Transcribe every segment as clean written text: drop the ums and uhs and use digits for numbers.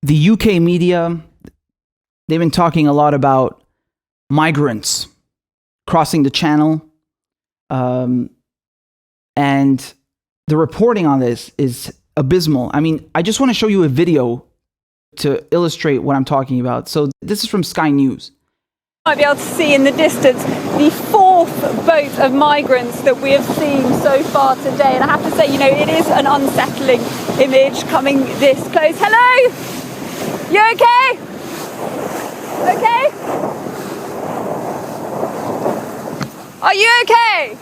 the UK media, they've been talking a lot about migrants crossing the channel. And the reporting on this is abysmal. I mean, I just want to show you a video to illustrate what I'm talking about. So this is from Sky News. You might be able to see in the distance the fourth boat of migrants that we have seen so far today. And I have to say, you know, it is an unsettling image coming this close. Hello? You okay? Okay? Are you okay?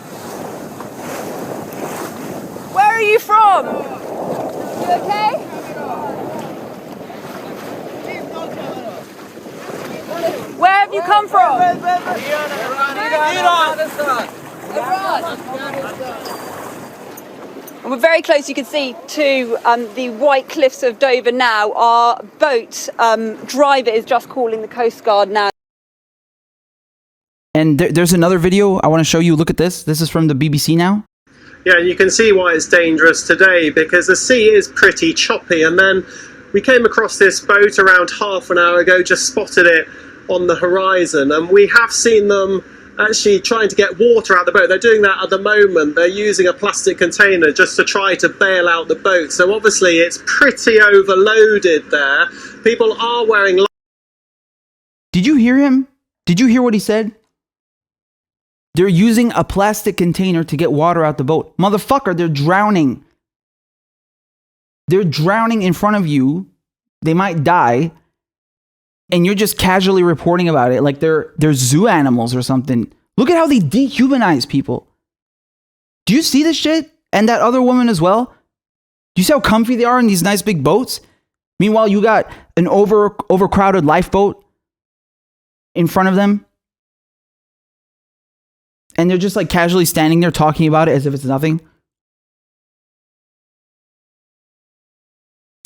Where are you from? You okay? Where have you come from? And we're very close, you can see, to the white cliffs of Dover now. Our boat driver is just calling the Coast Guard now. And there's another video I want to show you. Look at this. This is from the BBC now. Yeah, you can see why it's dangerous today, because the sea is pretty choppy. And then we came across this boat around half an hour ago, just spotted it on the horizon, and we have seen them actually trying to get water out the boat. They're doing that at the moment. They're using a plastic container just to try to bail out the boat. So obviously it's pretty overloaded there. People are wearing... Did you hear him? Did you hear what he said? They're using a plastic container to get water out the boat. Motherfucker, they're drowning. They're drowning in front of you. They might die. And you're just casually reporting about it like they're zoo animals or something. Look at how they dehumanize people. Do you see this shit? And that other woman as well? Do you see how comfy they are in these nice big boats? Meanwhile, you got an overcrowded lifeboat in front of them. And they're just like casually standing there talking about it as if it's nothing.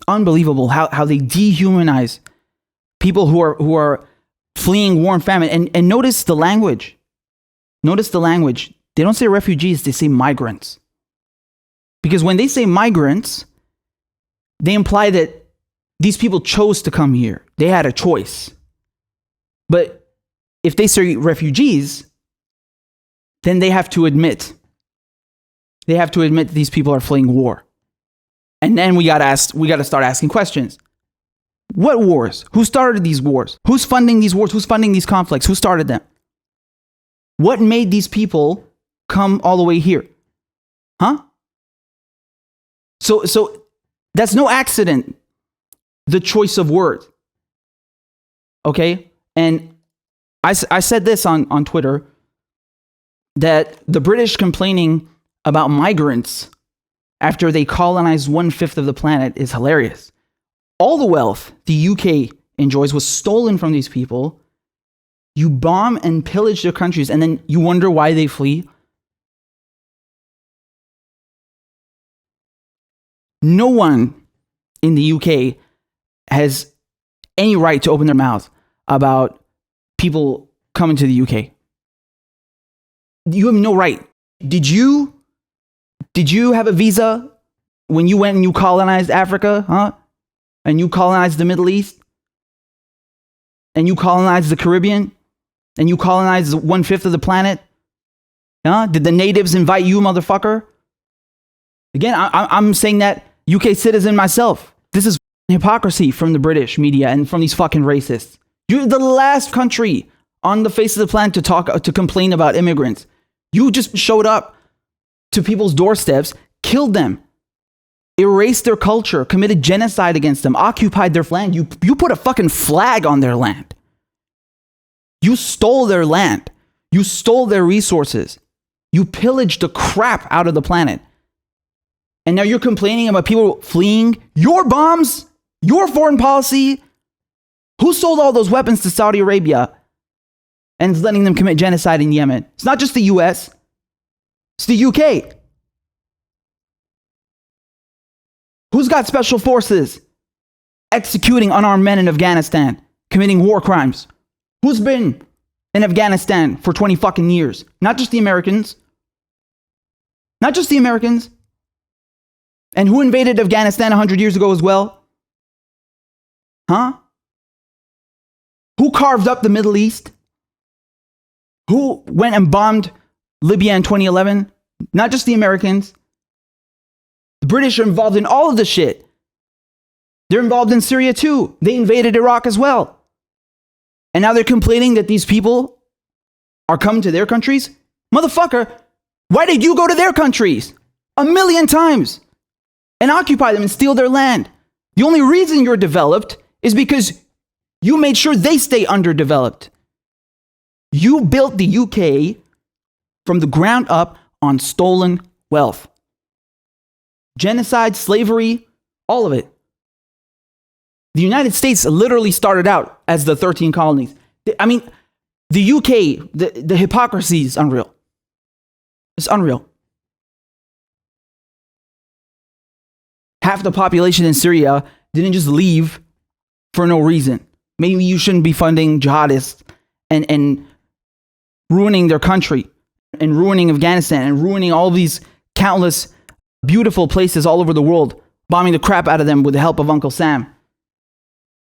Unbelievable how they dehumanize people who are fleeing war and famine. And notice the language. Notice the language. They don't say refugees, they say migrants. Because when they say migrants, they imply that these people chose to come here. They had a choice. But if they say refugees, then they have to admit that these people are fleeing war. And then we got to start asking questions. What wars? Who started these wars? Who's funding these wars? Who's funding these conflicts? Who started them? What made these people come all the way here? Huh? So that's no accident, the choice of words. Okay? And I said this on Twitter, that the British complaining about migrants after they colonized 1/5 of the planet is hilarious. All the wealth the UK enjoys was stolen from these people. You bomb and pillage their countries, and then you wonder why they flee. No one in the UK has any right to open their mouth about people coming to the UK. You have no right. Did you have a visa when you went and you colonized Africa, huh? And you colonized the Middle East? And you colonized the Caribbean? And you colonized 1/5 of the planet? Huh? Did the natives invite you, motherfucker? Again, I'm saying that UK citizen myself. This is hypocrisy from the British media and from these fucking racists. You're the last country on the face of the planet to complain about immigrants. You just showed up to people's doorsteps, killed them, erased their culture, committed genocide against them, occupied their land. You put a fucking flag on their land. You stole their land. You stole their resources. You pillaged the crap out of the planet. And now you're complaining about people fleeing your bombs, your foreign policy. Who sold all those weapons to Saudi Arabia and is letting them commit genocide in Yemen? It's not just the US, it's the UK. Who's got special forces executing unarmed men in Afghanistan, committing war crimes? Who's been in Afghanistan for 20 fucking years? Not just the Americans. Not just the Americans. And who invaded Afghanistan 100 years ago as well? Huh? Who carved up the Middle East? Who went and bombed Libya in 2011? Not just the Americans. The British are involved in all of this shit. They're involved in Syria too. They invaded Iraq as well. And now they're complaining that these people are coming to their countries? Motherfucker, why did you go to their countries 1,000,000 times and occupy them and steal their land? The only reason you're developed is because you made sure they stay underdeveloped. You built the UK from the ground up on stolen wealth. Genocide, slavery, all of it. The United States literally started out as the 13 colonies. I mean, the UK, the hypocrisy is unreal. It's unreal. Half the population in Syria didn't just leave for no reason. Maybe you shouldn't be funding jihadists and ruining their country and ruining Afghanistan and ruining all these countless beautiful places all over the world, bombing the crap out of them with the help of Uncle Sam.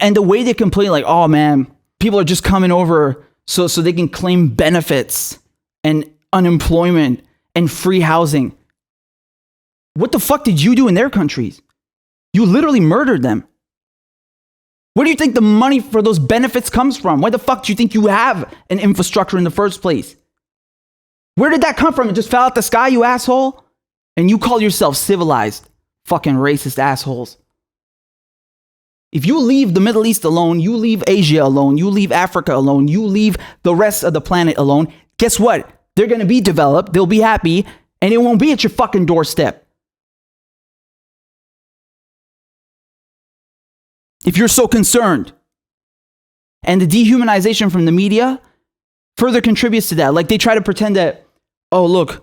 And the way they complain, like, oh man, people are just coming over so they can claim benefits and unemployment and free housing. What the fuck did you do in their countries? You literally murdered them. Where do you think the money for those benefits comes from? Why the fuck do you think you have an infrastructure in the first place? Where did that come from? It just fell out the sky, you asshole? And you call yourself civilized. Fucking racist assholes. If you leave the Middle East alone, you leave Asia alone, you leave Africa alone, you leave the rest of the planet alone, guess what? They're going to be developed, they'll be happy, and it won't be at your fucking doorstep. If you're so concerned. And the dehumanization from the media further contributes to that. Like they try to pretend that, oh, look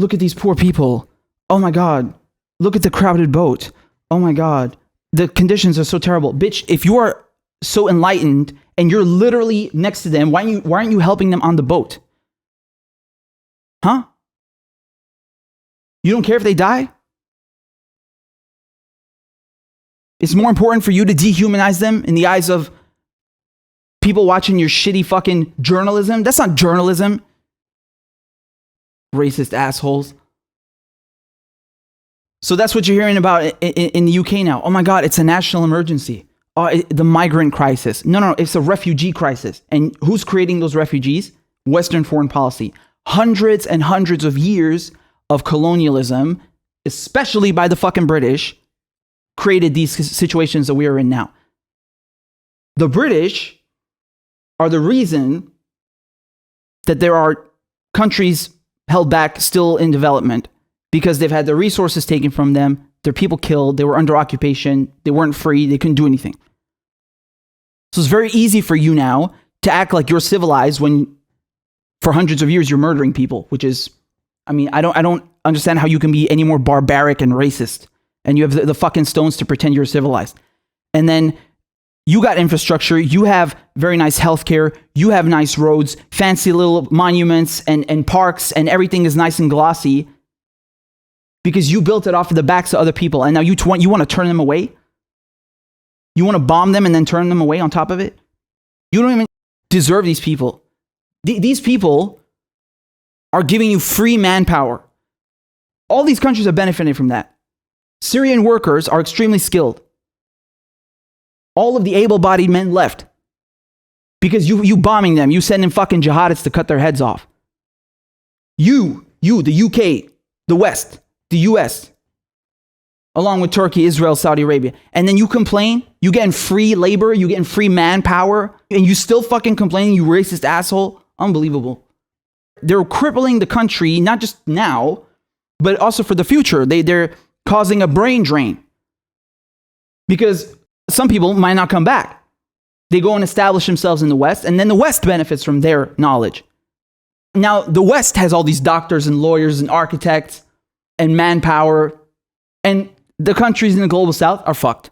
at these poor people. Oh my God, look at the crowded boat. Oh my God, the conditions are so terrible. Bitch, if you are so enlightened and you're literally next to them, why aren't you helping them on the boat? Huh? You don't care if they die? It's more important for you to dehumanize them in the eyes of people watching your shitty fucking journalism? That's not journalism. Racist assholes. So that's what you're hearing about in the UK now. Oh my God, it's a national emergency. The migrant crisis. No, it's a refugee crisis. And who's creating those refugees? Western foreign policy. Hundreds and hundreds of years of colonialism, especially by the fucking British, created these situations that we are in now. The British are the reason that there are countries held back still in development because they've had their resources taken from them, their people killed, they were under occupation, they weren't free, they couldn't do anything. So it's very easy for you now to act like you're civilized when for hundreds of years you're murdering people, which is, I mean, I don't understand how you can be any more barbaric and racist. And you have the fucking stones to pretend you're civilized. And then you got infrastructure, you have very nice healthcare, you have nice roads, fancy little monuments and parks, and everything is nice and glossy because you built it off of the backs of other people. And now you want to turn them away? You want to bomb them and then turn them away on top of it? You don't even deserve these people. These people are giving you free manpower. All these countries are benefiting from that. Syrian workers are extremely skilled. All of the able-bodied men left because you bombing them. You sending fucking jihadists to cut their heads off. You, the UK, the West, the US, along with Turkey, Israel, Saudi Arabia. And then you complain, you getting free labor, you getting free manpower, and you still fucking complaining, you racist asshole. Unbelievable. They're crippling the country, not just now, but also for the future. They're causing a brain drain because some people might not come back. They go and establish themselves in the West, and then the West benefits from their knowledge. Now, the West has all these doctors and lawyers and architects and manpower, and the countries in the global South are fucked.